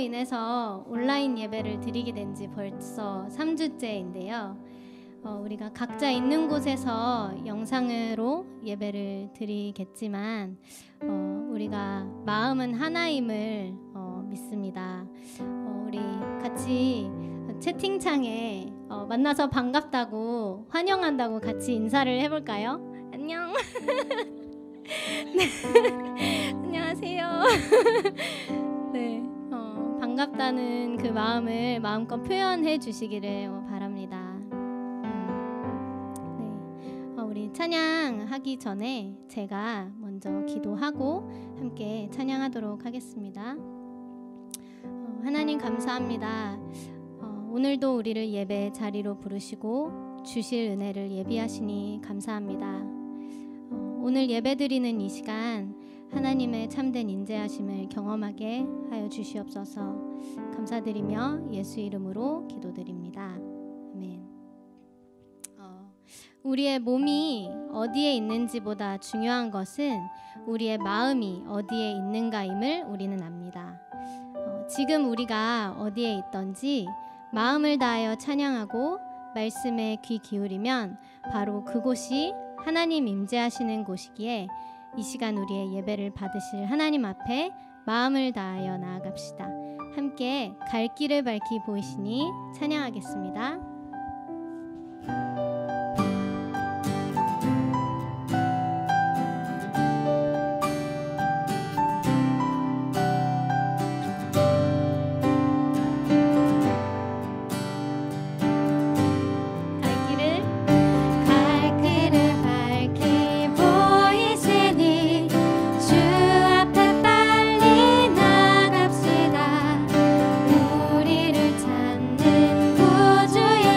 인해서 온라인 예배를 드리게 된 지 벌써 3주째인데요. 우리가 각자 있는 곳에서 영상으로 예배를 드리겠지만 우리가 마음은 하나임을 믿습니다. 우리 같이 채팅창에 만나서 반갑다고 환영한다고 같이 인사를 해볼까요? 안녕. 네. 안녕하세요. 네, 반갑다는 그 마음을 마음껏 표현해 주시기를 바랍니다. 네, 우리 찬양하기 전에 제가 먼저 기도하고 함께 찬양하도록 하겠습니다. 하나님 감사합니다. 오늘도 우리를 예배 자리로 부르시고 주실 은혜를 예비하시니 감사합니다. 오늘 예배드리는 이 시간 하나님의 참된 인재하심을 경험하게 하여 주시옵소서. 감사드리며 예수 이름으로 기도드립니다. 아멘. 우리의 몸이 어디에 있는지보다 중요한 것은 우리의 마음이 어디에 있는가임을 우리는 압니다. 지금 우리가 어디에 있던지 마음을 다하여 찬양하고 말씀에 귀 기울이면 바로 그곳이 하나님 임재하시는 곳이기에 이 시간 우리의 예배를 받으실 하나님 앞에 마음을 다하여 나아갑시다. 함께 갈 길을 밝히 보이시니 찬양하겠습니다. 우리를 찾는 구주의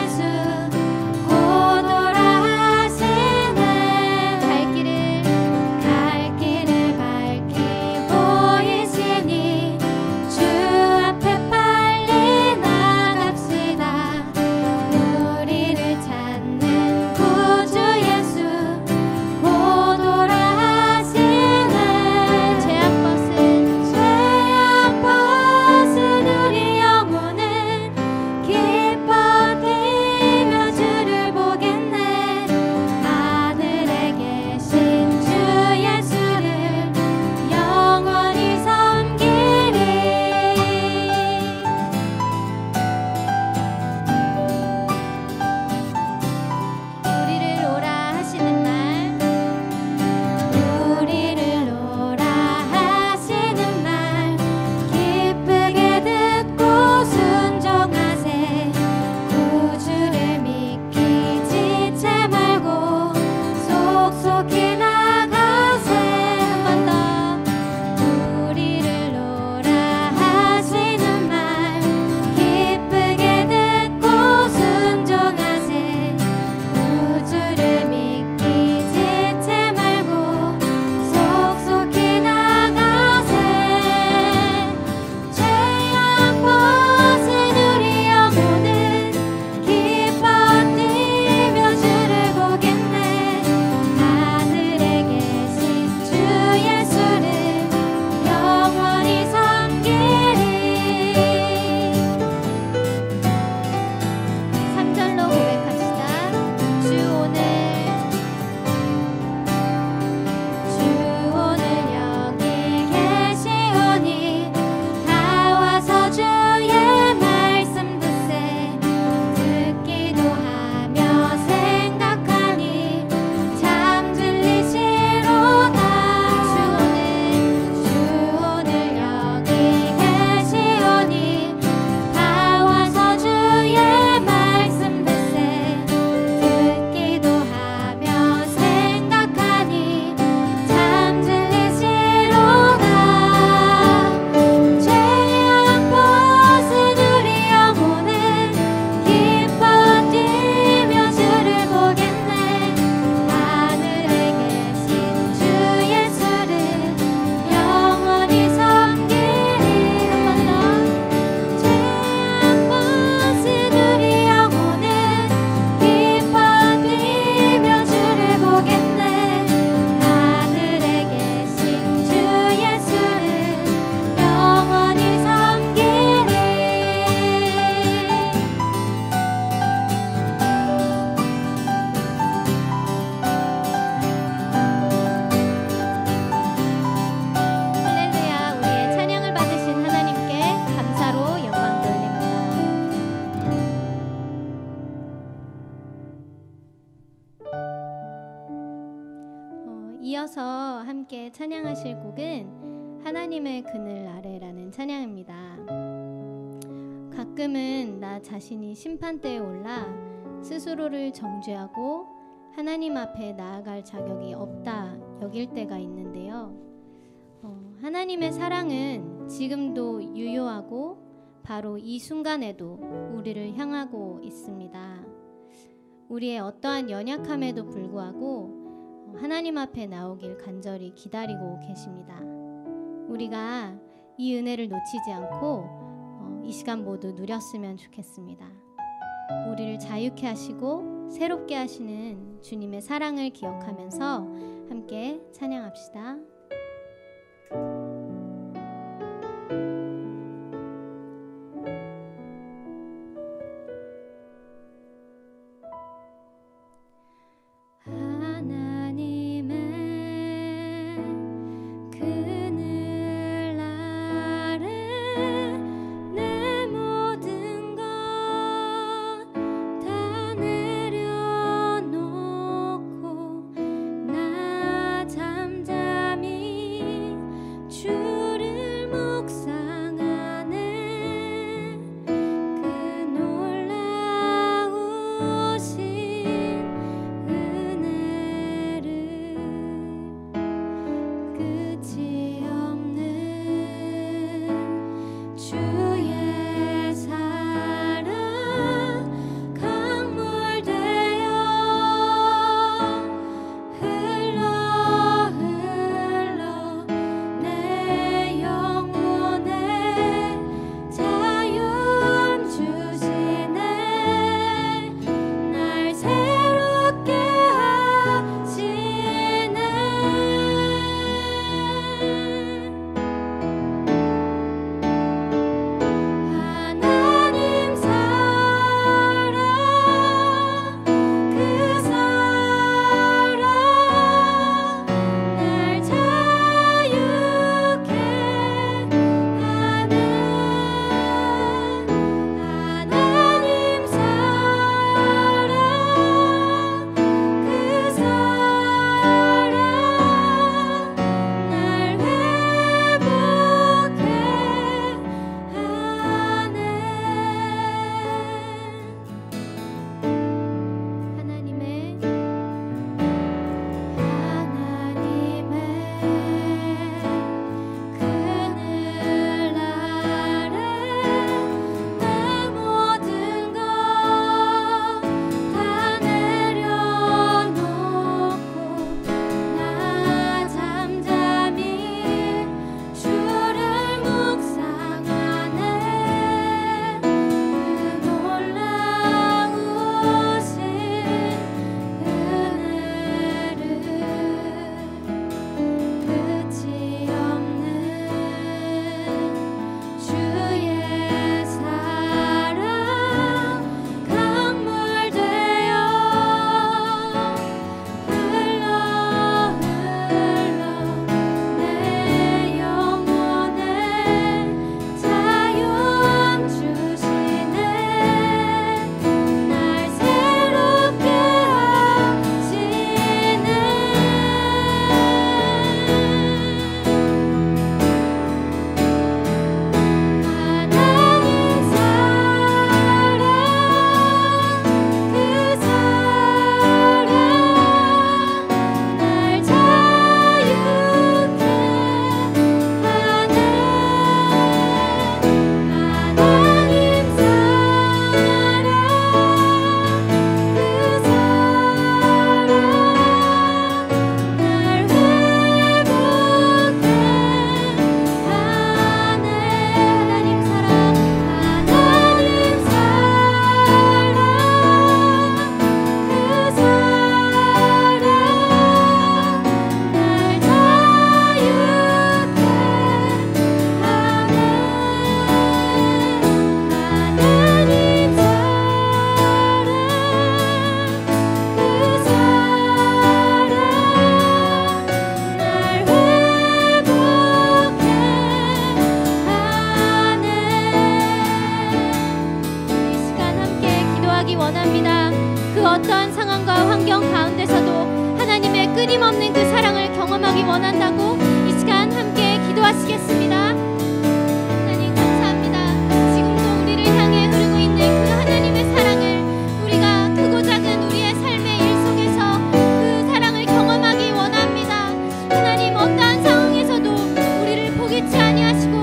이어서 함께 찬양하실 곡은 하나님의 그늘 아래라는 찬양입니다. 가끔은 나 자신이 심판대에 올라 스스로를 정죄하고 하나님 앞에 나아갈 자격이 없다 여길 때가 있는데요. 하나님의 사랑은 지금도 유효하고 바로 이 순간에도 우리를 향하고 있습니다. 우리의 어떠한 연약함에도 불구하고 하나님 앞에 나오길 간절히 기다리고 계십니다. 우리가 이 은혜를 놓치지 않고 이 시간 모두 누렸으면 좋겠습니다. 우리를 자유케 하시고 새롭게 하시는 주님의 사랑을 기억하면서 함께 찬양합시다. 끊임없는 그 사랑을 경험하기 원한다고 이 시간 함께 기도하시겠습니다. 하나님 감사합니다. 지금도 우리를 향해 흐르고 있는 그 하나님의 사랑을 우리가 크고 작은 우리의 삶의 일 속에서 그 사랑을 경험하기 원합니다. 하나님 어떠한 상황에서도 우리를 포기치 아니하시고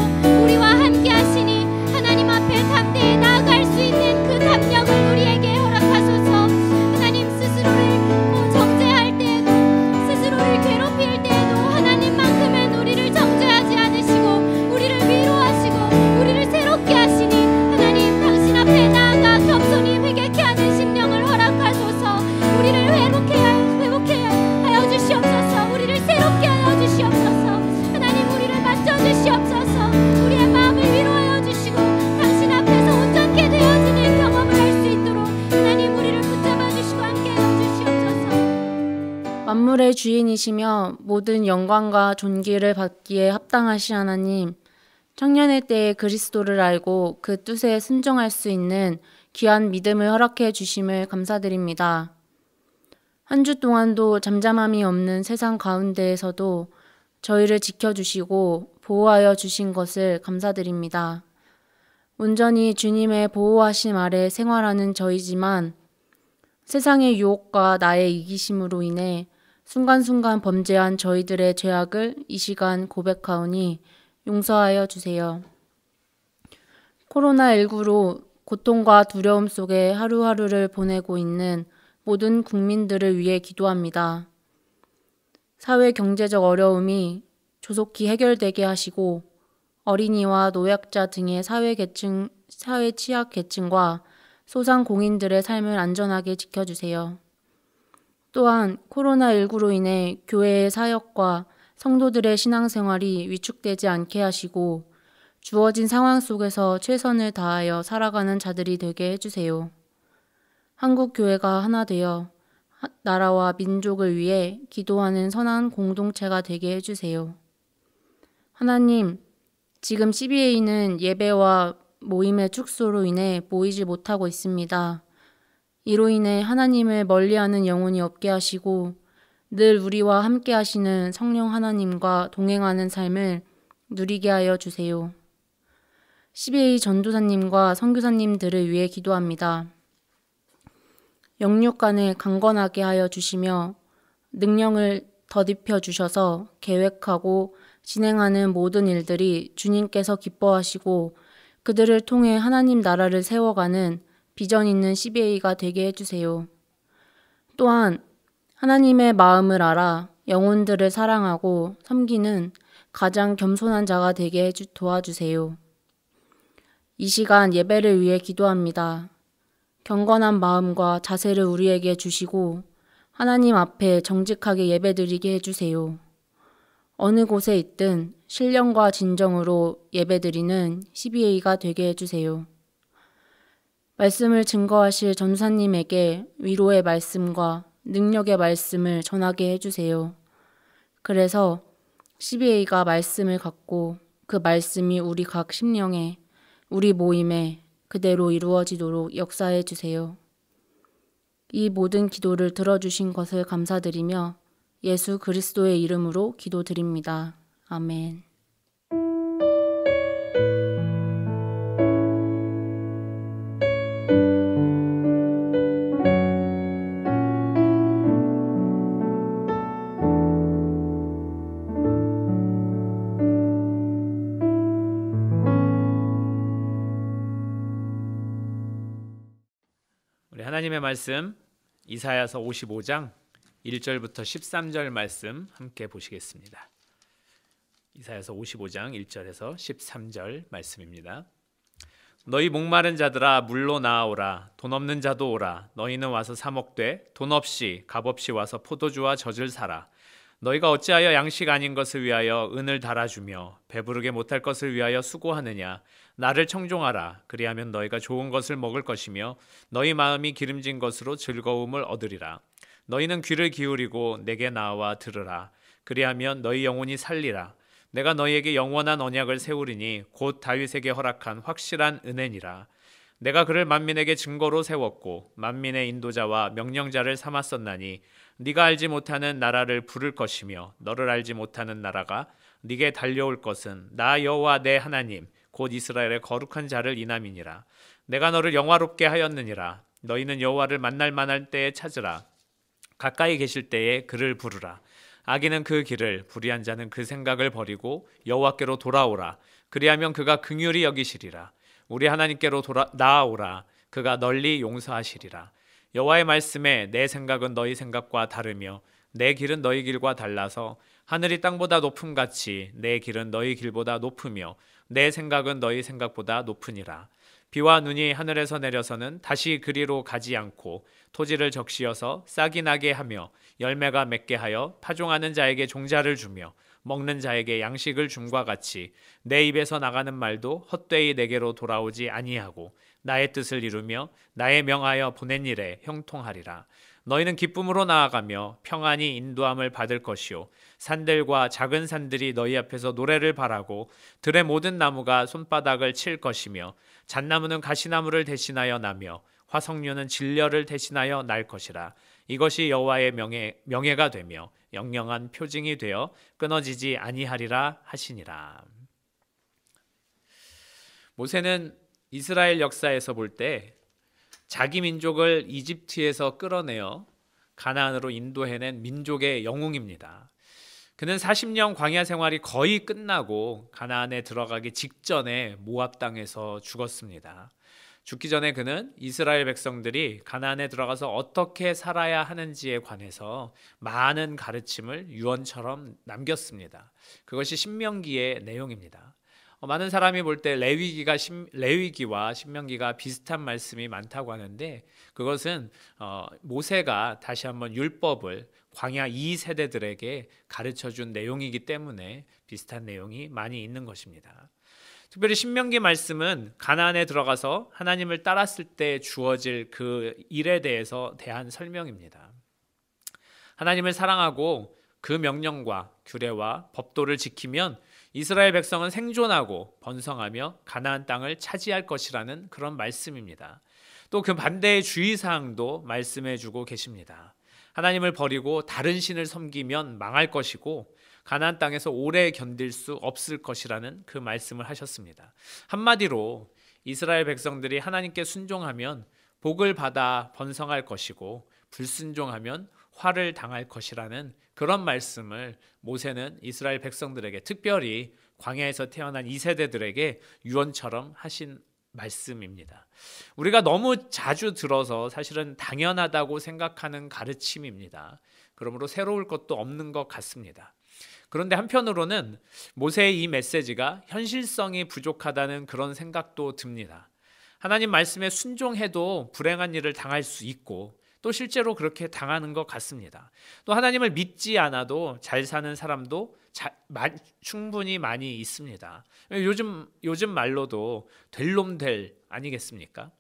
우리와 함께 하시니 하나님 앞에 담대히 나아갈 수 있는 그 담력을 우리에게 허락하소서. 하나님 스스로를 정죄할 때에도 스스로를 괴롭힐 때에도 하나님만큼은 우리를 정죄하지 않으시고 우리를 위로하시고 우리를 새롭게 하시니 하나님 당신 앞에 나아가 겸손히 회개케 하는 심령을 허락하소서. 우리를 회복해 하여 주시옵소서. 우리를 새롭게 하여 주시옵소서. 하나님 우리를 만져주시옵소서. 우리의 마음을 위로하여 주시고 당신 앞에서 온전케 되어지는 경험을 할 수 있도록 하나님 우리를 붙잡아 주시고 함께하여 주시옵소서. 만물의 주인이시며 모든 영광과 존귀를 받기에 합당하신 하나님, 청년의 때에 그리스도를 알고 그 뜻에 순종할 수 있는 귀한 믿음을 허락해 주심을 감사드립니다. 한 주 동안도 잠잠함이 없는 세상 가운데에서도 저희를 지켜주시고 보호하여 주신 것을 감사드립니다. 온전히 주님의 보호하심 아래 생활하는 저희지만 세상의 유혹과 나의 이기심으로 인해 순간순간 범죄한 저희들의 죄악을 이 시간 고백하오니 용서하여 주세요. 코로나19로 고통과 두려움 속에 하루하루를 보내고 있는 모든 국민들을 위해 기도합니다. 사회 경제적 어려움이 조속히 해결되게 하시고 어린이와 노약자 등의 사회 취약 계층과 소상공인들의 삶을 안전하게 지켜주세요. 또한 코로나19로 인해 교회의 사역과 성도들의 신앙생활이 위축되지 않게 하시고 주어진 상황 속에서 최선을 다하여 살아가는 자들이 되게 해주세요. 한국 교회가 하나 되어 나라와 민족을 위해 기도하는 선한 공동체가 되게 해주세요. 하나님, 지금 CBA는 예배와 모임의 축소로 인해 모이지 못하고 있습니다. 이로 인해 하나님을 멀리하는 영혼이 없게 하시고 늘 우리와 함께 하시는 성령 하나님과 동행하는 삶을 누리게 하여 주세요. CBA 전도사님과 선교사님들을 위해 기도합니다. 영육간을 강건하게 하여 주시며 능력을 덧입혀 주셔서 계획하고 진행하는 모든 일들이 주님께서 기뻐하시고 그들을 통해 하나님 나라를 세워가는 비전 있는 CBA가 되게 해주세요. 또한 하나님의 마음을 알아 영혼들을 사랑하고 섬기는 가장 겸손한 자가 되게 도와주세요. 이 시간 예배를 위해 기도합니다. 경건한 마음과 자세를 우리에게 주시고 하나님 앞에 정직하게 예배드리게 해주세요. 어느 곳에 있든 신령과 진정으로 예배드리는 CBA가 되게 해주세요. 말씀을 증거하실 전사님에게 위로의 말씀과 능력의 말씀을 전하게 해주세요. 그래서 CBA가 말씀을 갖고 그 말씀이 우리 각 심령에, 우리 모임에 그대로 이루어지도록 역사해 주세요. 이 모든 기도를 들어주신 것을 감사드리며 예수 그리스도의 이름으로 기도드립니다. 아멘. 우리 하나님의 말씀 이사야서 55장 1절부터 13절 말씀 함께 보시겠습니다. 이사야서 55장 1절에서 13절 말씀입니다. 너희 목마른 자들아 물로 나아오라. 돈 없는 자도 오라. 너희는 와서 사 먹되 돈 없이 값 없이 와서 포도주와 젖을 사라. 너희가 어찌하여 양식 아닌 것을 위하여 은을 달아주며 배부르게 못할 것을 위하여 수고하느냐. 나를 청종하라. 그리하면 너희가 좋은 것을 먹을 것이며 너희 마음이 기름진 것으로 즐거움을 얻으리라. 너희는 귀를 기울이고 내게 나와 들으라. 그리하면 너희 영혼이 살리라. 내가 너희에게 영원한 언약을 세우리니 곧 다윗에게 허락한 확실한 은혜니라. 내가 그를 만민에게 증거로 세웠고 만민의 인도자와 명령자를 삼았었나니 네가 알지 못하는 나라를 부를 것이며 너를 알지 못하는 나라가 네게 달려올 것은 나 여호와 내 하나님 곧 이스라엘의 거룩한 자를 인함이니라. 내가 너를 영화롭게 하였느니라. 너희는 여호와를 만날 때에 찾으라. 가까이 계실 때에 그를 부르라. 악인은 그 길을, 불의한 자는 그 생각을 버리고 여호와께로 돌아오라. 그리하면 그가 긍휼히 여기시리라. 우리 하나님께로 나아오라. 그가 널리 용서하시리라. 여호와의 말씀에 내 생각은 너희 생각과 다르며 내 길은 너희 길과 달라서 하늘이 땅보다 높음 같이 내 길은 너희 길보다 높으며 내 생각은 너희 생각보다 높으니라. 비와 눈이 하늘에서 내려서는 다시 그리로 가지 않고 토지를 적시어서 싹이 나게 하며 열매가 맺게 하여 파종하는 자에게 종자를 주며 먹는 자에게 양식을 줌과 같이 내 입에서 나가는 말도 헛되이 내게로 돌아오지 아니하고 나의 뜻을 이루며 나의 명하여 보낸 일에 형통하리라. 너희는 기쁨으로 나아가며 평안히 인도함을 받을 것이요 산들과 작은 산들이 너희 앞에서 노래를 바라고 들의 모든 나무가 손바닥을 칠 것이며 잣나무는 가시나무를 대신하여 나며 화석류는 진려를 대신하여 날 것이라. 이것이 여호와의 명예가 되며 영영한 표징이 되어 끊어지지 아니하리라 하시니라. 모세는 이스라엘 역사에서 볼 때 자기 민족을 이집트에서 끌어내어 가나안으로 인도해낸 민족의 영웅입니다. 그는 40년 광야 생활이 거의 끝나고 가나안에 들어가기 직전에 모압 땅에서 죽었습니다. 죽기 전에 그는 이스라엘 백성들이 가나안에 들어가서 어떻게 살아야 하는지에 관해서 많은 가르침을 유언처럼 남겼습니다. 그것이 신명기의 내용입니다. 많은 사람이 볼 때 레위기와 신명기가 비슷한 말씀이 많다고 하는데 그것은 모세가 다시 한번 율법을 광야 2세대들에게 가르쳐준 내용이기 때문에 비슷한 내용이 많이 있는 것입니다. 특별히 신명기 말씀은 가나안에 들어가서 하나님을 따랐을 때 주어질 그 일에 대한 설명입니다. 하나님을 사랑하고 그 명령과 규례와 법도를 지키면 이스라엘 백성은 생존하고 번성하며 가나안 땅을 차지할 것이라는 그런 말씀입니다. 또 그 반대의 주의사항도 말씀해 주고 계십니다. 하나님을 버리고 다른 신을 섬기면 망할 것이고 가나안 땅에서 오래 견딜 수 없을 것이라는 그 말씀을 하셨습니다. 한마디로 이스라엘 백성들이 하나님께 순종하면 복을 받아 번성할 것이고 불순종하면 화를 당할 것이라는 그런 말씀을 모세는 이스라엘 백성들에게 특별히 광야에서 태어난 2세대들에게 유언처럼 하신 말씀입니다. 우리가 너무 자주 들어서 사실은 당연하다고 생각하는 가르침입니다. 그러므로 새로울 것도 없는 것 같습니다. 그런데 한편으로는 모세의 이 메시지가 현실성이 부족하다는 그런 생각도 듭니다. 하나님 말씀에 순종해도 불행한 일을 당할 수 있고 또 실제로 그렇게 당하는 것 같습니다. 또 하나님을 믿지 않아도 잘 사는 사람도 충분히 많이 있습니다. 요즘 말로도 될 놈 될 아니겠습니까?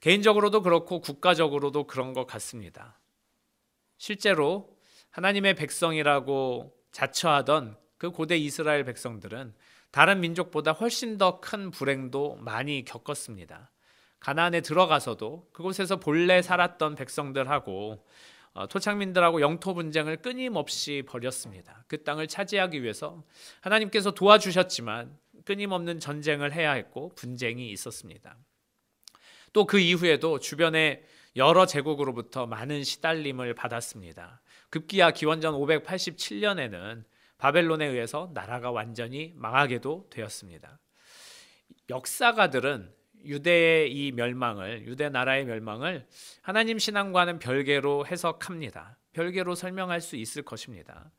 개인적으로도 그렇고 국가적으로도 그런 것 같습니다. 실제로 하나님의 백성이라고 자처하던 그 고대 이스라엘 백성들은 다른 민족보다 훨씬 더 큰 불행도 많이 겪었습니다. 가나안에 들어가서도 그곳에서 본래 살았던 백성들하고 토착민들하고 영토 분쟁을 끊임없이 벌였습니다. 그 땅을 차지하기 위해서 하나님께서 도와주셨지만 끊임없는 전쟁을 해야 했고 분쟁이 있었습니다. 또 그 이후에도 주변의 여러 제국으로부터 많은 시달림을 받았습니다. 급기야 기원전 587년에는 바벨론에 의해서 나라가 완전히 망하게도 되었습니다. 역사가들은 유대 나라의 멸망을 하나님 신앙과는 별개로 해석합니다. 별개로 설명할 수 있을 것입니다.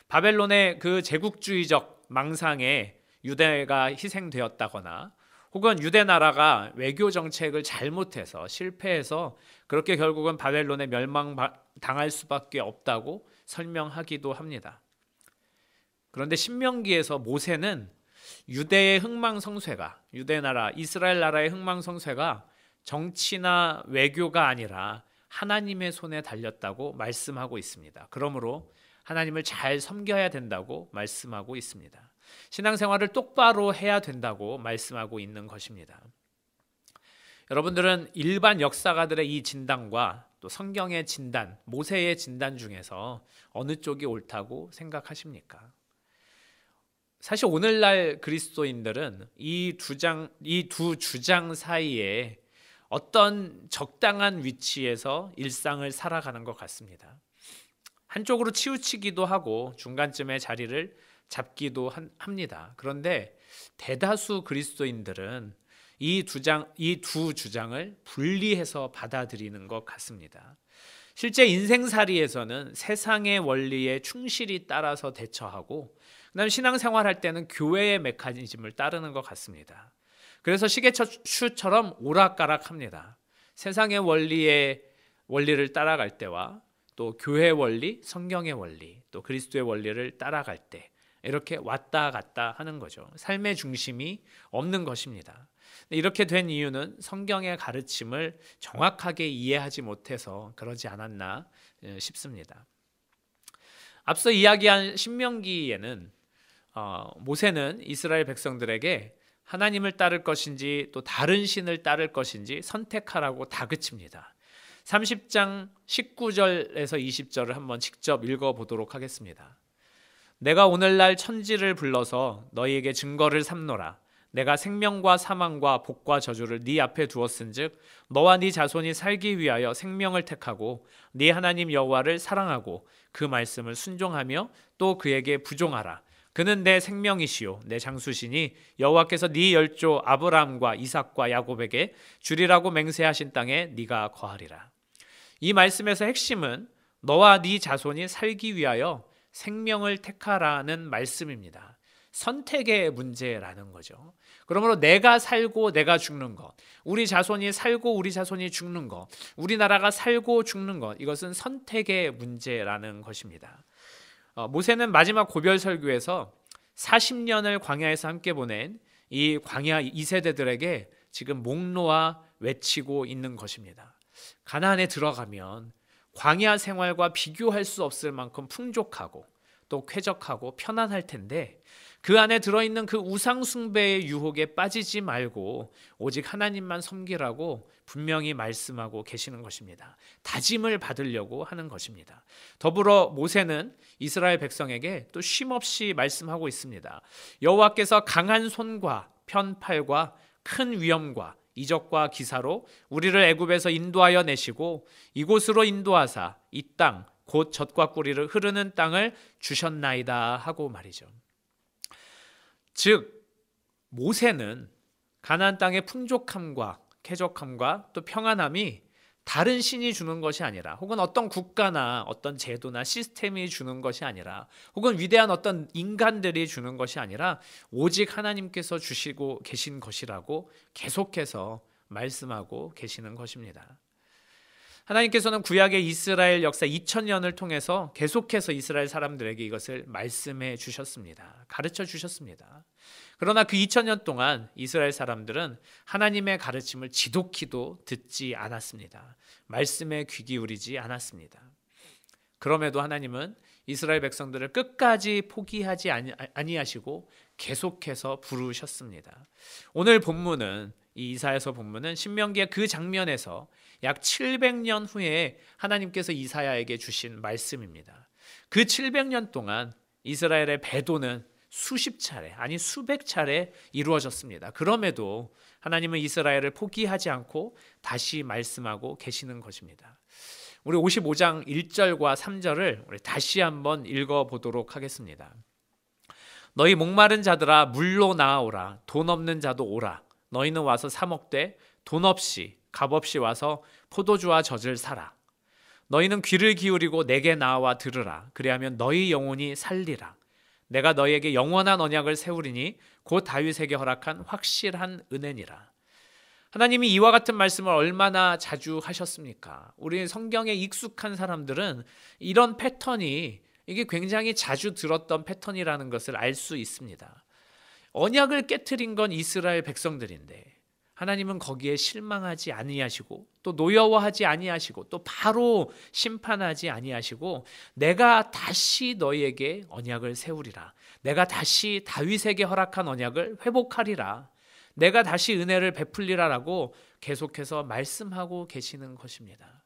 바벨론의 그 제국주의적 망상에 유대가 희생되었다거나 혹은 유대 나라가 외교 정책을 잘못해서 실패해서 그렇게 결국은 바벨론에 멸망당할 수밖에 없다고 설명하기도 합니다. 그런데 신명기에서 모세는 유대의 흥망성쇠가 유대 나라, 이스라엘 나라의 흥망성쇠가 정치나 외교가 아니라 하나님의 손에 달렸다고 말씀하고 있습니다. 그러므로 하나님을 잘 섬겨야 된다고 말씀하고 있습니다. 신앙생활을 똑바로 해야 된다고 말씀하고 있는 것입니다. 여러분들은 일반 역사가들의 이 진단과 또 성경의 진단, 모세의 진단 중에서 어느 쪽이 옳다고 생각하십니까? 사실 오늘날 그리스도인들은 이 두 주장 사이에 어떤 적당한 위치에서 일상을 살아가는 것 같습니다. 한쪽으로 치우치기도 하고 중간쯤에 자리를 잡기도 합니다. 그런데 대다수 그리스도인들은 이 두 주장을 분리해서 받아들이는 것 같습니다. 실제 인생살이에서는 세상의 원리에 충실히 따라서 대처하고 그다음 신앙생활할 때는 교회의 메커니즘을 따르는 것 같습니다. 그래서 시계추처럼 오락가락합니다. 세상의 원리를 따라갈 때와 또 교회의 원리, 성경의 원리, 또 그리스도의 원리를 따라갈 때 이렇게 왔다 갔다 하는 거죠. 삶의 중심이 없는 것입니다. 이렇게 된 이유는 성경의 가르침을 정확하게 이해하지 못해서 그러지 않았나 싶습니다. 앞서 이야기한 신명기에는 모세는 이스라엘 백성들에게 하나님을 따를 것인지 또 다른 신을 따를 것인지 선택하라고 다그칩니다. 30장 19절에서 20절을 한번 직접 읽어보도록 하겠습니다. 내가 오늘날 천지를 불러서 너희에게 증거를 삼노라. 내가 생명과 사망과 복과 저주를 네 앞에 두었은즉 너와 네 자손이 살기 위하여 생명을 택하고 네 하나님 여호와를 사랑하고 그 말씀을 순종하며 또 그에게 부종하라. 그는 내 생명이시요 내 장수시니 여호와께서 네 열조 아브라함과 이삭과 야곱에게 주리라고 맹세하신 땅에 네가 거하리라. 이 말씀에서 핵심은 너와 네 자손이 살기 위하여 생명을 택하라는 말씀입니다. 선택의 문제라는 거죠. 그러므로 내가 살고 내가 죽는 것, 우리 자손이 살고 우리 자손이 죽는 것, 우리나라가 살고 죽는 것, 이것은 선택의 문제라는 것입니다. 모세는 마지막 고별 설교에서 40년을 광야에서 함께 보낸 이 광야 2세대들에게 지금 목 놓아 외치고 있는 것입니다. 가나안에 들어가면 광야 생활과 비교할 수 없을 만큼 풍족하고 또 쾌적하고 편안할 텐데 그 안에 들어있는 그 우상 숭배의 유혹에 빠지지 말고 오직 하나님만 섬기라고 분명히 말씀하고 계시는 것입니다. 다짐을 받으려고 하는 것입니다. 더불어 모세는 이스라엘 백성에게 또 쉼없이 말씀하고 있습니다. 여호와께서 강한 손과 편팔과 큰 위엄과 이적과 기사로 우리를 애굽에서 인도하여 내시고 이곳으로 인도하사 이 땅 곧 젖과 꿀이 흐르는 땅을 주셨나이다 하고 말이죠. 즉 모세는 가나안 땅의 풍족함과 쾌적함과 또 평안함이 다른 신이 주는 것이 아니라 혹은 어떤 국가나 어떤 제도나 시스템이 주는 것이 아니라 혹은 위대한 어떤 인간들이 주는 것이 아니라 오직 하나님께서 주시고 계신 것이라고 계속해서 말씀하고 계시는 것입니다. 하나님께서는 구약의 이스라엘 역사 2000년을 통해서 계속해서 이스라엘 사람들에게 이것을 말씀해 주셨습니다. 가르쳐 주셨습니다. 그러나 그 2000년 동안 이스라엘 사람들은 하나님의 가르침을 지독히도 듣지 않았습니다. 말씀에 귀 기울이지 않았습니다. 그럼에도 하나님은 이스라엘 백성들을 끝까지 포기하지 아니하시고 계속해서 부르셨습니다. 오늘 본문은 이 이사야서 본문은 신명기의 그 장면에서 약 700년 후에 하나님께서 이사야에게 주신 말씀입니다. 그 700년 동안 이스라엘의 배도는 수십 차례 아니 수백 차례 이루어졌습니다. 그럼에도 하나님은 이스라엘을 포기하지 않고 다시 말씀하고 계시는 것입니다. 우리 55장 1절과 3절을 우리 다시 한번 읽어보도록 하겠습니다. 너희 목마른 자들아 물로 나아오라. 돈 없는 자도 오라. 너희는 와서 사 먹되 돈 없이 값 없이 와서 포도주와 젖을 사라. 너희는 귀를 기울이고 내게 나와 들으라. 그리하면 너희 영혼이 살리라. 내가 너희에게 영원한 언약을 세우리니 곧 다윗에게 허락한 확실한 은혜니라. 하나님이 이와 같은 말씀을 얼마나 자주 하셨습니까? 우리 성경에 익숙한 사람들은 이런 패턴이 이게 굉장히 자주 들었던 패턴이라는 것을 알 수 있습니다. 언약을 깨트린 건 이스라엘 백성들인데 하나님은 거기에 실망하지 아니하시고 또 노여워하지 아니하시고 또 바로 심판하지 아니하시고 내가 다시 너희에게 언약을 세우리라. 내가 다시 다윗에게 허락한 언약을 회복하리라. 내가 다시 은혜를 베풀리라라고 계속해서 말씀하고 계시는 것입니다.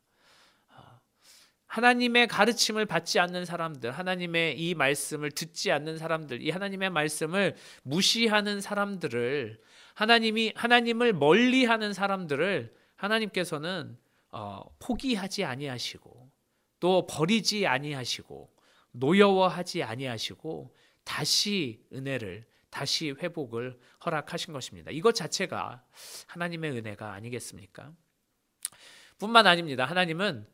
하나님의 가르침을 받지 않는 사람들, 하나님의 이 말씀을 듣지 않는 사람들, 이 하나님의 말씀을 무시하는 사람들을, 하나님을 멀리하는 사람들을 하나님께서는 포기하지 아니하시고 또 버리지 아니하시고 노여워하지 아니하시고 다시 은혜를, 다시 회복을 허락하신 것입니다. 이것 자체가 하나님의 은혜가 아니겠습니까? 뿐만 아닙니다. 하나님은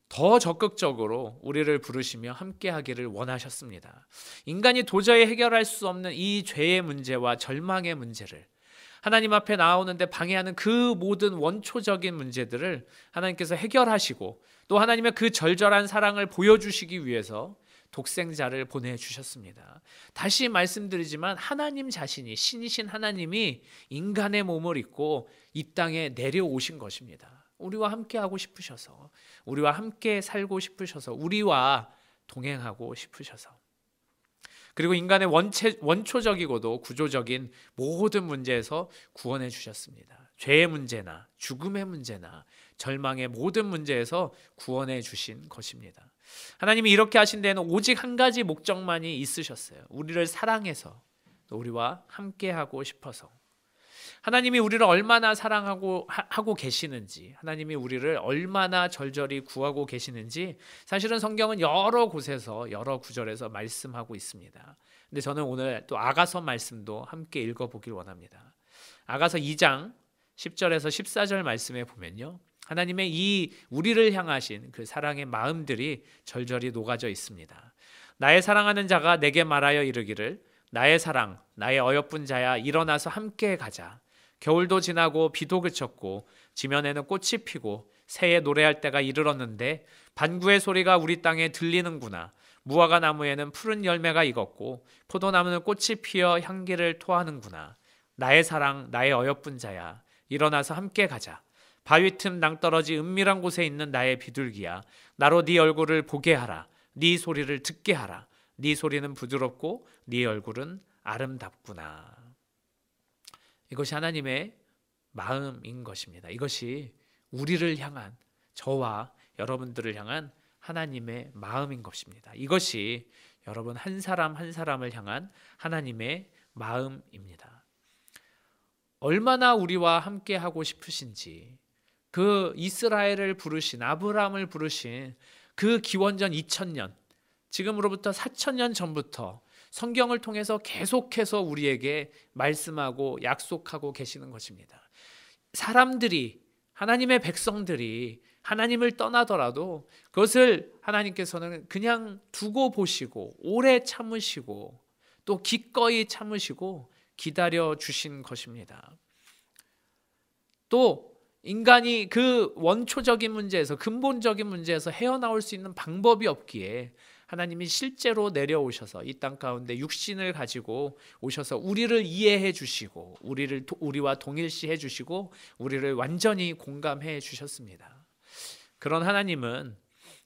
더 적극적으로 우리를 부르시며 함께하기를 원하셨습니다. 인간이 도저히 해결할 수 없는 이 죄의 문제와 절망의 문제를, 하나님 앞에 나오는데 방해하는 그 모든 원초적인 문제들을 하나님께서 해결하시고 또 하나님의 그 절절한 사랑을 보여주시기 위해서 독생자를 보내주셨습니다. 다시 말씀드리지만 하나님 자신이, 신이신 하나님이 인간의 몸을 입고 이 땅에 내려오신 것입니다. 우리와 함께 하고 싶으셔서, 우리와 함께 살고 싶으셔서, 우리와 동행하고 싶으셔서, 그리고 인간의 원초적이고도 구조적인 모든 문제에서 구원해 주셨습니다. 죄의 문제나 죽음의 문제나 절망의 모든 문제에서 구원해 주신 것입니다. 하나님이 이렇게 하신 데에는 오직 한 가지 목적만이 있으셨어요. 우리를 사랑해서 또 우리와 함께 하고 싶어서. 하나님이 우리를 얼마나 사랑하고 계시는지, 하나님이 우리를 얼마나 절절히 구하고 계시는지 사실은 성경은 여러 곳에서, 여러 구절에서 말씀하고 있습니다. 근데 저는 오늘 또 아가서 말씀도 함께 읽어보길 원합니다. 아가서 2장 10절에서 14절 말씀에 보면요, 하나님의 이 우리를 향하신 그 사랑의 마음들이 절절히 녹아져 있습니다. 나의 사랑하는 자가 내게 말하여 이르기를, 나의 사랑, 나의 어여쁜 자야, 일어나서 함께 가자. 겨울도 지나고 비도 그쳤고 지면에는 꽃이 피고 새에 노래할 때가 이르렀는데 반구의 소리가 우리 땅에 들리는구나. 무화과 나무에는 푸른 열매가 익었고 포도나무는 꽃이 피어 향기를 토하는구나. 나의 사랑, 나의 어여쁜 자야, 일어나서 함께 가자. 바위 틈 낭떠러지 은밀한 곳에 있는 나의 비둘기야, 나로 네 얼굴을 보게 하라. 네 소리를 듣게 하라. 네 소리는 부드럽고 네 얼굴은 아름답구나. 이것이 하나님의 마음인 것입니다. 이것이 우리를 향한, 저와 여러분들을 향한 하나님의 마음인 것입니다. 이것이 여러분 한 사람 한 사람을 향한 하나님의 마음입니다. 얼마나 우리와 함께 하고 싶으신지, 그 이스라엘을 부르신, 아브라함을 부르신 그 기원전 2000년, 지금으로부터 4000년 전부터 성경을 통해서 계속해서 우리에게 말씀하고 약속하고 계시는 것입니다. 사람들이, 하나님의 백성들이 하나님을 떠나더라도 그것을 하나님께서는 그냥 두고 보시고 오래 참으시고 또 기꺼이 참으시고 기다려 주신 것입니다. 또 인간이 그 원초적인 문제에서, 근본적인 문제에서 헤어나올 수 있는 방법이 없기에 하나님이 실제로 내려오셔서 이 땅 가운데 육신을 가지고 오셔서 우리를 이해해 주시고 우리와 동일시해 주시고 우리를 완전히 공감해 주셨습니다. 그런 하나님은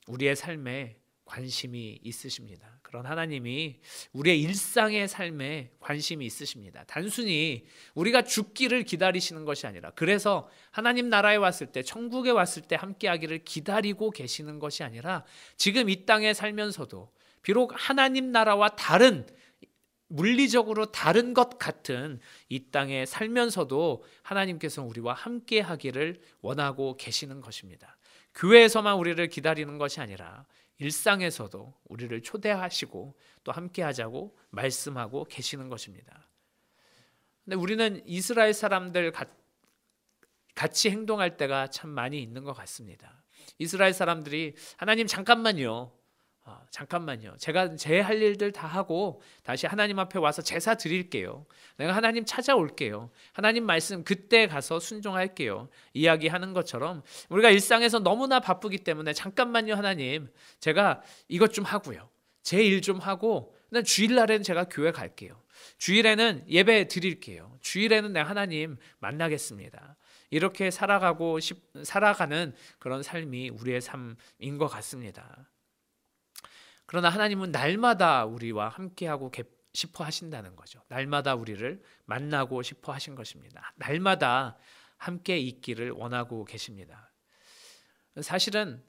우리의 삶에 관심이 있으십니다. 그런 하나님이 우리의 일상의 삶에 관심이 있으십니다. 단순히 우리가 죽기를 기다리시는 것이 아니라, 그래서 하나님 나라에 왔을 때, 천국에 왔을 때 함께하기를 기다리고 계시는 것이 아니라, 지금 이 땅에 살면서도 비록 하나님 나라와 다른, 물리적으로 다른 것 같은 이 땅에 살면서도 하나님께서 우리와 함께하기를 원하고 계시는 것입니다. 교회에서만 우리를 기다리는 것이 아니라 일상에서도 우리를 초대하시고 또 함께 하자고 말씀하고 계시는 것입니다. 근데 우리는 이스라엘 사람들 같이 행동할 때가 참 많이 있는 것 같습니다. 이스라엘 사람들이 하나님 잠깐만요. 제가 제 할 일들 다 하고 다시 하나님 앞에 와서 제사 드릴게요. 내가 하나님 찾아올게요. 하나님 말씀 그때 가서 순종할게요. 이야기하는 것처럼 우리가 일상에서 너무나 바쁘기 때문에 잠깐만요 하나님, 제가 이것 좀 하고요. 제 일 좀 하고 주일날에는 제가 교회 갈게요. 주일에는 예배 드릴게요. 주일에는 내가 하나님 만나겠습니다. 이렇게 살아가는 그런 삶이 우리의 삶인 것 같습니다. 그러나 하나님은 날마다 우리와 함께하고 싶어 하신다는 거죠. 날마다 우리를 만나고 싶어 하신 것입니다. 날마다 함께 있기를 원하고 계십니다. 사실은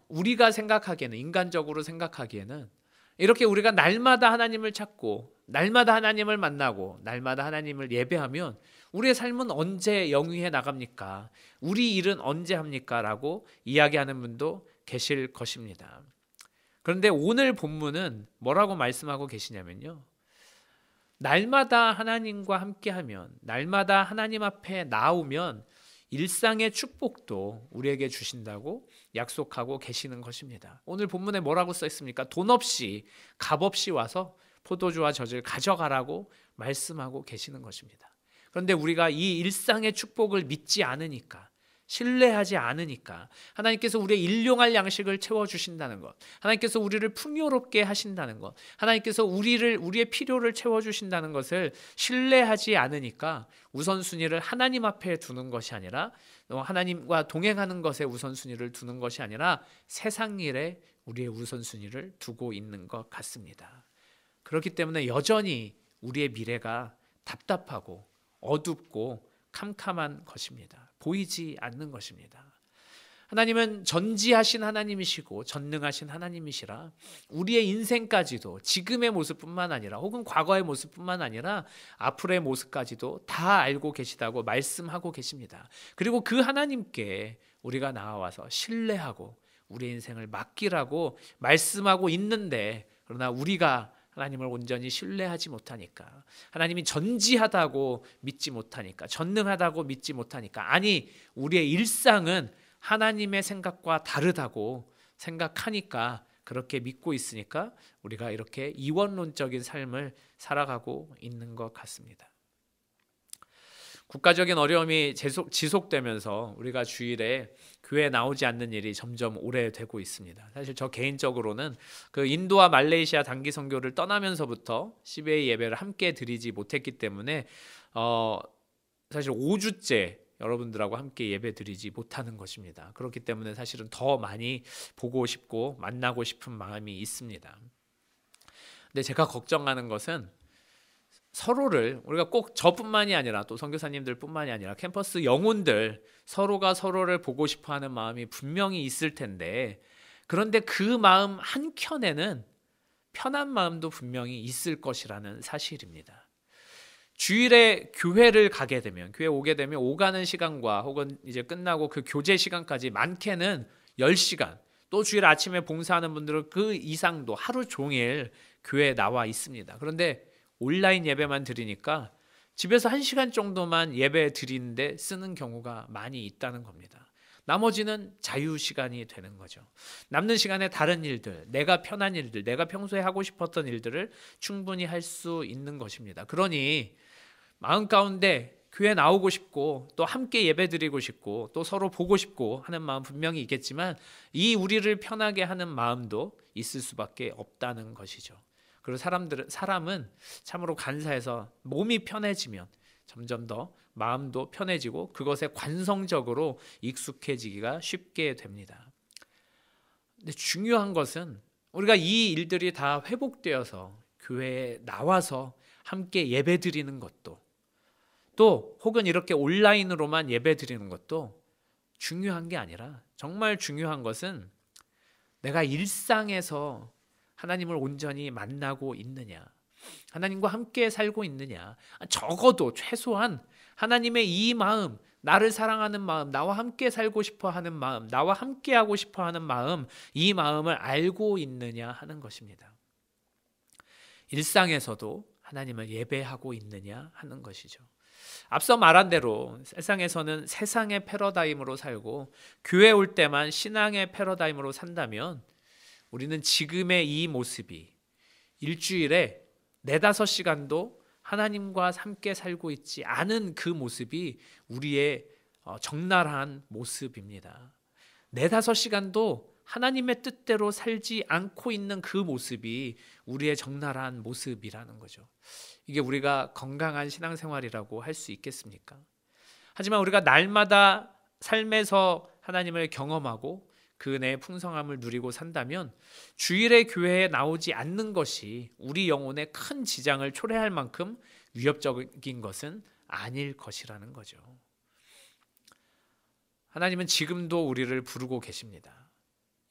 우리가 생각하기에는, 인간적으로 생각하기에는 이렇게 우리가 날마다 하나님을 찾고 날마다 하나님을 만나고 날마다 하나님을 예배하면 우리의 삶은 언제 영위해 나갑니까? 우리 일은 언제 합니까? 라고 이야기하는 분도 계실 것입니다. 그런데 오늘 본문은 뭐라고 말씀하고 계시냐면요, 날마다 하나님과 함께하면, 날마다 하나님 앞에 나오면 일상의 축복도 우리에게 주신다고 약속하고 계시는 것입니다. 오늘 본문에 뭐라고 써 있습니까? 돈 없이, 값 없이 와서 포도주와 젖을 가져가라고 말씀하고 계시는 것입니다. 그런데 우리가 이 일상의 축복을 믿지 않으니까, 신뢰하지 않으니까, 하나님께서 우리의 일용할 양식을 채워주신다는 것, 하나님께서 우리를 풍요롭게 하신다는 것, 하나님께서 우리의 필요를 채워주신다는 것을 신뢰하지 않으니까 우선순위를 하나님 앞에 두는 것이 아니라, 하나님과 동행하는 것에 우선순위를 두는 것이 아니라 세상 일에 우리의 우선순위를 두고 있는 것 같습니다. 그렇기 때문에 여전히 우리의 미래가 답답하고 어둡고 캄캄한 것입니다. 보이지 않는 것입니다. 하나님은 전지하신 하나님이시고 전능하신 하나님이시라 우리의 인생까지도, 지금의 모습뿐만 아니라 혹은 과거의 모습뿐만 아니라 앞으로의 모습까지도 다 알고 계시다고 말씀하고 계십니다. 그리고 그 하나님께 우리가 나와서 신뢰하고 우리의 인생을 맡기라고 말씀하고 있는데, 그러나 우리가 하나님을 온전히 신뢰하지 못하니까, 하나님이 전지하다고 믿지 못하니까, 전능하다고 믿지 못하니까, 아니 우리의 일상은 하나님의 생각과 다르다고 생각하니까, 그렇게 믿고 있으니까 우리가 이렇게 이원론적인 삶을 살아가고 있는 것 같습니다. 국가적인 어려움이 지속되면서 우리가 주일에 교회에 나오지 않는 일이 점점 오래되고 있습니다. 사실 저 개인적으로는 그 인도와 말레이시아 단기 선교를 떠나면서부터 CBA 예배를 함께 드리지 못했기 때문에 사실 5주째 여러분들하고 함께 예배 드리지 못하는 것입니다. 그렇기 때문에 사실은 더 많이 보고 싶고 만나고 싶은 마음이 있습니다. 근데 제가 걱정하는 것은 서로를, 우리가 꼭 저뿐만이 아니라 또 선교사님들 뿐만이 아니라 캠퍼스 영혼들 서로가 서로를 보고 싶어하는 마음이 분명히 있을 텐데, 그런데 그 마음 한켠에는 편한 마음도 분명히 있을 것이라는 사실입니다. 주일에 교회를 가게 되면, 교회 오게 되면 오가는 시간과 혹은 이제 끝나고 그 교제 시간까지 많게는 10시간, 또 주일 아침에 봉사하는 분들은 그 이상도 하루 종일 교회에 나와 있습니다. 그런데 온라인 예배만 드리니까 집에서 1시간 정도만 예배 드리는데 쓰는 경우가 많이 있다는 겁니다. 나머지는 자유 시간이 되는 거죠. 남는 시간에 다른 일들, 내가 편한 일들, 내가 평소에 하고 싶었던 일들을 충분히 할 수 있는 것입니다. 그러니 마음 가운데 교회 나오고 싶고 또 함께 예배 드리고 싶고 또 서로 보고 싶고 하는 마음 분명히 있겠지만, 이 우리를 편하게 하는 마음도 있을 수밖에 없다는 것이죠. 그리고 사람은 참으로 간사해서 몸이 편해지면 점점 더 마음도 편해지고 그것에 관성적으로 익숙해지기가 쉽게 됩니다. 근데 중요한 것은 우리가 이 일들이 다 회복되어서 교회에 나와서 함께 예배드리는 것도, 또 혹은 이렇게 온라인으로만 예배드리는 것도 중요한 게 아니라, 정말 중요한 것은 내가 일상에서 하나님을 온전히 만나고 있느냐, 하나님과 함께 살고 있느냐, 적어도 최소한 하나님의 이 마음, 나를 사랑하는 마음, 나와 함께 살고 싶어 하는 마음, 나와 함께 하고 싶어 하는 마음, 이 마음을 알고 있느냐 하는 것입니다. 일상에서도 하나님을 예배하고 있느냐 하는 것이죠. 앞서 말한 대로 세상에서는 세상의 패러다임으로 살고 교회 올 때만 신앙의 패러다임으로 산다면, 우리는 지금의 이 모습이 일주일에 4-5시간도 하나님과 함께 살고 있지 않은 그 모습이 우리의 적나라한 모습입니다. 4-5시간도 하나님의 뜻대로 살지 않고 있는 그 모습이 우리의 적나라한 모습이라는 거죠. 이게 우리가 건강한 신앙생활이라고 할 수 있겠습니까? 하지만 우리가 날마다 삶에서 하나님을 경험하고 그 은혜의 풍성함을 누리고 산다면 주일에 교회에 나오지 않는 것이 우리 영혼에 큰 지장을 초래할 만큼 위협적인 것은 아닐 것이라는 거죠. 하나님은 지금도 우리를 부르고 계십니다.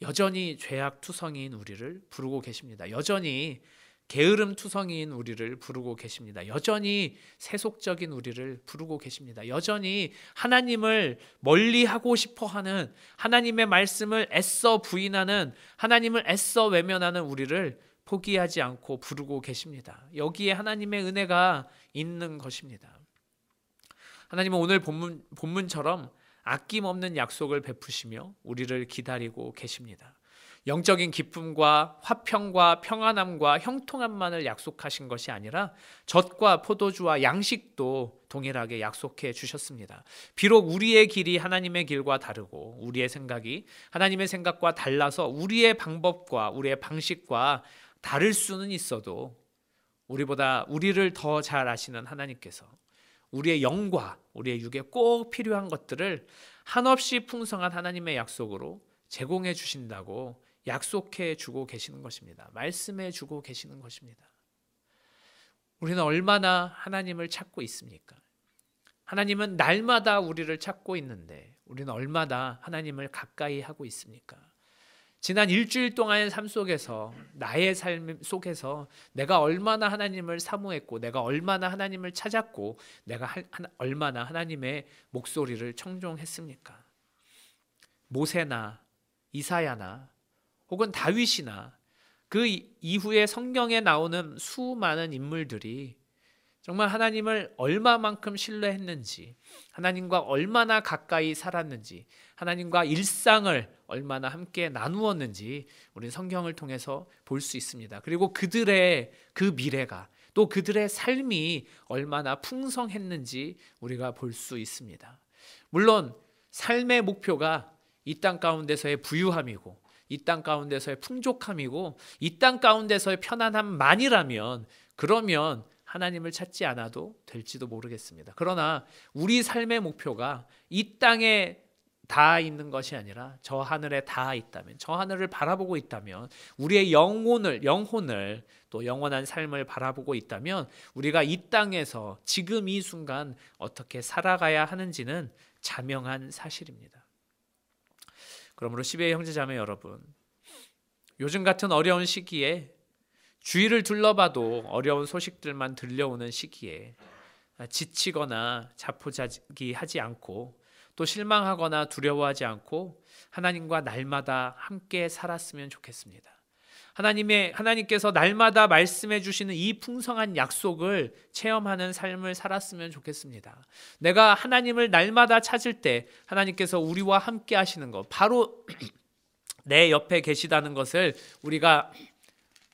여전히 죄악투성이인 우리를 부르고 계십니다. 여전히 게으름투성이인 우리를 부르고 계십니다. 여전히 세속적인 우리를 부르고 계십니다. 여전히 하나님을 멀리하고 싶어하는, 하나님의 말씀을 애써 부인하는, 하나님을 애써 외면하는 우리를 포기하지 않고 부르고 계십니다. 여기에 하나님의 은혜가 있는 것입니다. 하나님은 오늘 본문처럼 아낌없는 약속을 베푸시며 우리를 기다리고 계십니다. 영적인 기쁨과 화평과 평안함과 형통함만을 약속하신 것이 아니라 젖과 포도주와 양식도 동일하게 약속해 주셨습니다. 비록 우리의 길이 하나님의 길과 다르고 우리의 생각이 하나님의 생각과 달라서 우리의 방법과 우리의 방식과 다를 수는 있어도 우리보다 우리를 더 잘 아시는 하나님께서 우리의 영과 우리의 육에 꼭 필요한 것들을 한없이 풍성한 하나님의 약속으로 제공해 주신다고 약속해 주고 계시는 것입니다. 말씀해 주고 계시는 것입니다. 우리는 얼마나 하나님을 찾고 있습니까? 하나님은 날마다 우리를 찾고 있는데 우리는 얼마나 하나님을 가까이 하고 있습니까? 지난 일주일 동안의 삶 속에서, 나의 삶 속에서 내가 얼마나 하나님을 사모했고, 내가 얼마나 하나님을 찾았고, 내가 얼마나 하나님의 목소리를 청종했습니까? 모세나 이사야나 혹은 다윗이나 그 이후에 성경에 나오는 수많은 인물들이 정말 하나님을 얼마만큼 신뢰했는지, 하나님과 얼마나 가까이 살았는지, 하나님과 일상을 얼마나 함께 나누었는지 우리는 성경을 통해서 볼 수 있습니다. 그리고 그들의 그 미래가, 또 그들의 삶이 얼마나 풍성했는지 우리가 볼 수 있습니다. 물론 삶의 목표가 이 땅 가운데서의 부유함이고 이 땅 가운데서의 풍족함이고 이 땅 가운데서의 편안함만이라면, 그러면 하나님을 찾지 않아도 될지도 모르겠습니다. 그러나 우리 삶의 목표가 이 땅에 닿아 있는 것이 아니라 저 하늘에 닿아 있다면, 저 하늘을 바라보고 있다면, 우리의 영혼을 또 영원한 삶을 바라보고 있다면 우리가 이 땅에서 지금 이 순간 어떻게 살아가야 하는지는 자명한 사실입니다. 그러므로 12의 형제자매 여러분, 요즘 같은 어려운 시기에, 주위를 둘러봐도 어려운 소식들만 들려오는 시기에 지치거나 자포자기하지 않고 또 실망하거나 두려워하지 않고 하나님과 날마다 함께 살았으면 좋겠습니다. 하나님께서 날마다 말씀해 주시는 이 풍성한 약속을 체험하는 삶을 살았으면 좋겠습니다. 내가 하나님을 날마다 찾을 때 하나님께서 우리와 함께 하시는 것, 바로 내 옆에 계시다는 것을 우리가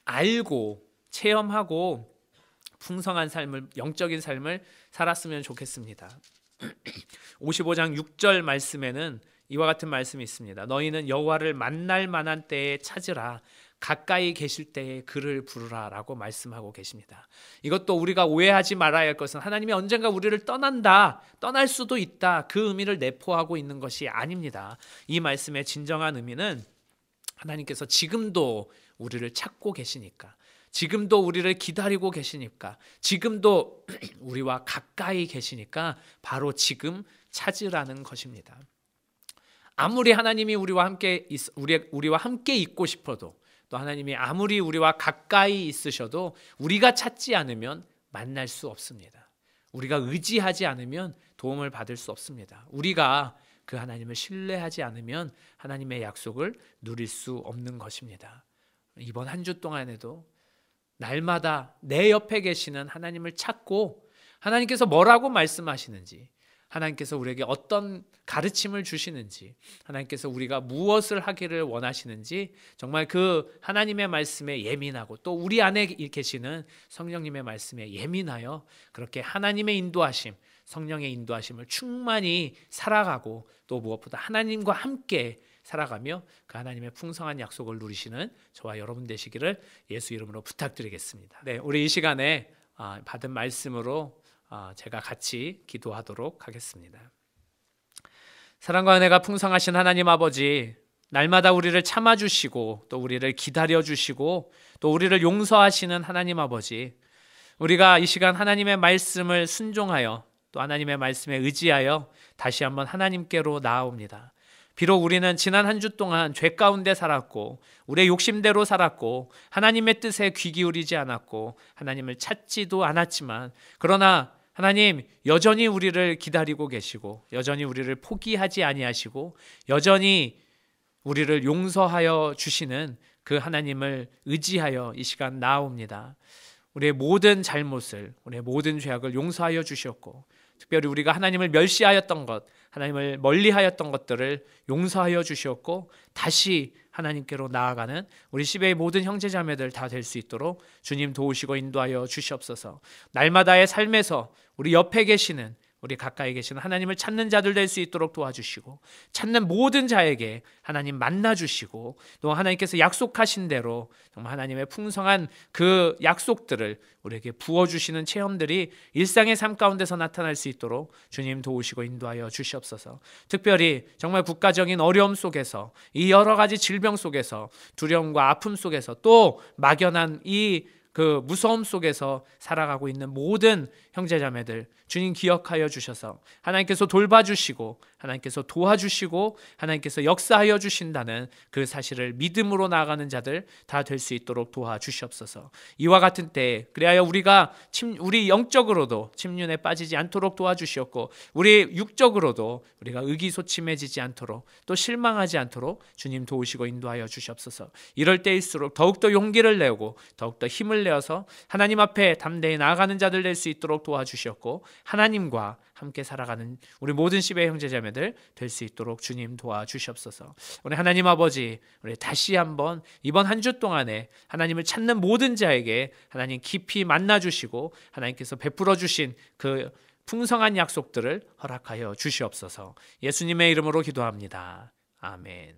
알고 체험하고 풍성한 삶을, 영적인 삶을 살았으면 좋겠습니다. 55장 6절 말씀에는 이와 같은 말씀이 있습니다. 너희는 여호와를 만날 만한 때에 찾으라, 가까이 계실 때에 그를 부르라 라고 말씀하고 계십니다. 이것도 우리가 오해하지 말아야 할 것은 하나님이 언젠가 우리를 떠날 수도 있다, 그 의미를 내포하고 있는 것이 아닙니다. 이 말씀의 진정한 의미는 하나님께서 지금도 우리를 찾고 계시니까, 지금도 우리를 기다리고 계시니까, 지금도 우리와 가까이 계시니까 바로 지금 찾으라는 것입니다. 아무리 하나님이 우리와 함께 있고 싶어도, 또 하나님이 아무리 우리와 가까이 있으셔도 우리가 찾지 않으면 만날 수 없습니다. 우리가 의지하지 않으면 도움을 받을 수 없습니다. 우리가 그 하나님을 신뢰하지 않으면 하나님의 약속을 누릴 수 없는 것입니다. 이번 한 주 동안에도 날마다 내 옆에 계시는 하나님을 찾고, 하나님께서 뭐라고 말씀하시는지, 하나님께서 우리에게 어떤 가르침을 주시는지, 하나님께서 우리가 무엇을 하기를 원하시는지 정말 그 하나님의 말씀에 예민하고, 또 우리 안에 계시는 성령님의 말씀에 예민하여 그렇게 하나님의 인도하심, 성령의 인도하심을 충만히 살아가고, 또 무엇보다 하나님과 함께 살아가며 그 하나님의 풍성한 약속을 누리시는 저와 여러분 되시기를 예수 이름으로 부탁드리겠습니다. 네, 우리 이 시간에 받은 말씀으로 제가 같이 기도하도록 하겠습니다. 사랑과 은혜가 풍성하신 하나님 아버지, 날마다 우리를 참아주시고 또 우리를 기다려주시고 또 우리를 용서하시는 하나님 아버지, 우리가 이 시간 하나님의 말씀을 순종하여 또 하나님의 말씀에 의지하여 다시 한번 하나님께로 나아옵니다. 비록 우리는 지난 한 주 동안 죄 가운데 살았고 우리의 욕심대로 살았고 하나님의 뜻에 귀 기울이지 않았고 하나님을 찾지도 않았지만, 그러나 하나님 여전히 우리를 기다리고 계시고 여전히 우리를 포기하지 아니하시고 여전히 우리를 용서하여 주시는 그 하나님을 의지하여 이 시간 나아옵니다. 우리의 모든 잘못을, 우리의 모든 죄악을 용서하여 주셨고, 특별히 우리가 하나님을 멸시하였던 것, 하나님을 멀리하였던 것들을 용서하여 주셨고, 다시 하나님께로 나아가는 우리 시베의 모든 형제자매들 다 될 수 있도록 주님 도우시고 인도하여 주시옵소서. 날마다의 삶에서 우리 옆에 계시는, 우리 가까이 계시는 하나님을 찾는 자들 될 수 있도록 도와주시고, 찾는 모든 자에게 하나님 만나주시고, 또 하나님께서 약속하신 대로 정말 하나님의 풍성한 그 약속들을 우리에게 부어주시는 체험들이 일상의 삶 가운데서 나타날 수 있도록 주님 도우시고 인도하여 주시옵소서. 특별히 정말 국가적인 어려움 속에서, 이 여러 가지 질병 속에서, 두려움과 아픔 속에서, 또 막연한 이 그 무서움 속에서 살아가고 있는 모든 형제자매들 주님 기억하여 주셔서 하나님께서 돌봐주시고 하나님께서 도와주시고 하나님께서 역사하여 주신다는 그 사실을 믿음으로 나아가는 자들 다 될 수 있도록 도와주시옵소서. 이와 같은 때에 그리하여 우리가 우리 영적으로도 침륜에 빠지지 않도록 도와주시옵고, 우리 육적으로도 우리가 의기소침해지지 않도록, 또 실망하지 않도록 주님 도우시고 인도하여 주시옵소서. 이럴 때일수록 더욱더 용기를 내고 더욱더 힘을 내어서 하나님 앞에 담대히 나아가는 자들 될 수 있도록 도와주시옵고, 하나님과 함께 살아가는 우리 모든 시베 형제자매들 될 수 있도록 주님 도와주시옵소서. 우리 하나님 아버지, 우리 다시 한번 이번 한 주 동안에 하나님을 찾는 모든 자에게 하나님 깊이 만나주시고 하나님께서 베풀어 주신 그 풍성한 약속들을 허락하여 주시옵소서. 예수님의 이름으로 기도합니다. 아멘.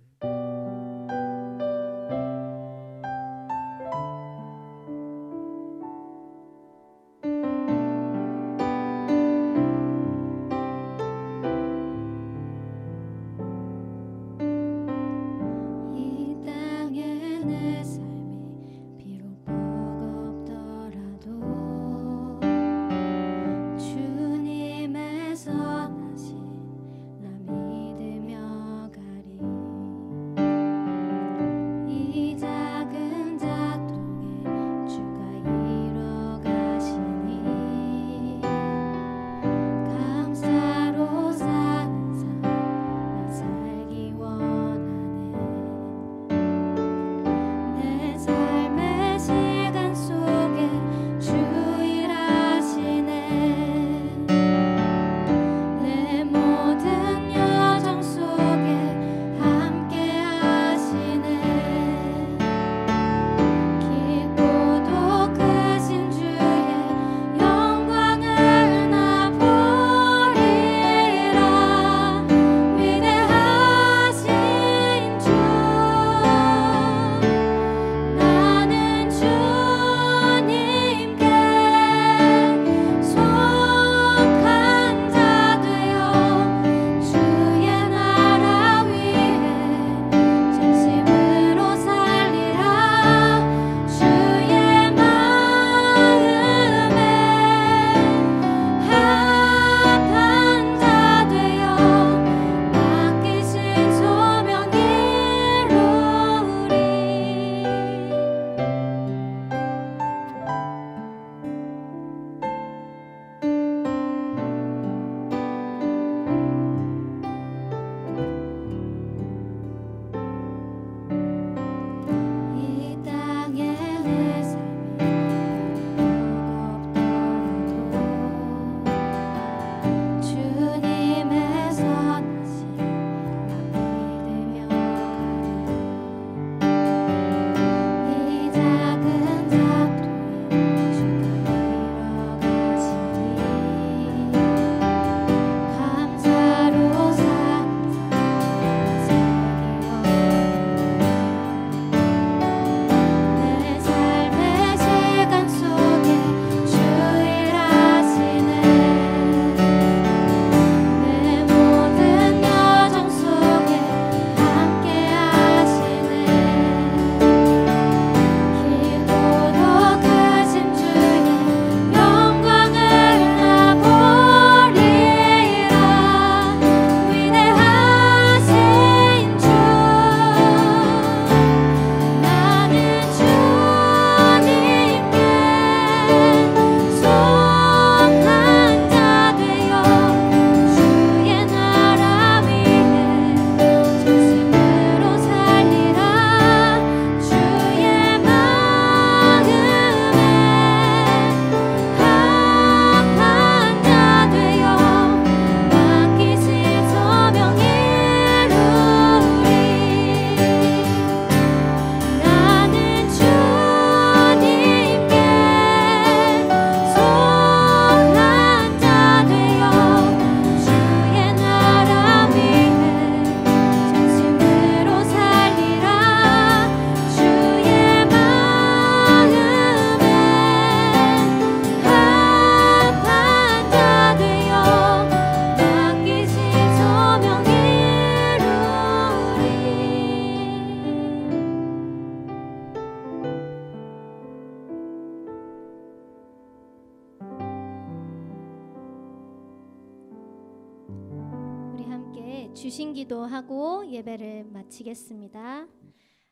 주신 기도하고 예배를 마치겠습니다.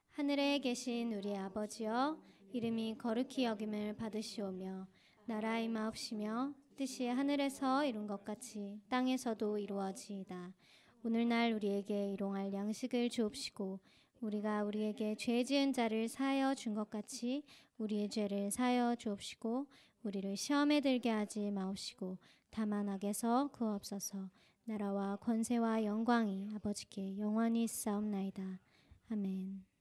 하늘에 계신 우리 아버지여, 이름이 거룩히 여김을 받으시오며 나라의 임하옵시며 뜻이 하늘에서 이룬 것 같이 땅에서도 이루어지이다. 오늘날 우리에게 일용할 양식을 주옵시고 우리가 우리에게 죄 지은 자를 사하여 준 것 같이 우리의 죄를 사하여 주옵시고 우리를 시험에 들게 하지 마옵시고 다만 악에서 구하옵소서. 나라와 권세와 영광이 아버지께 영원히 있사옵나이다. 아멘.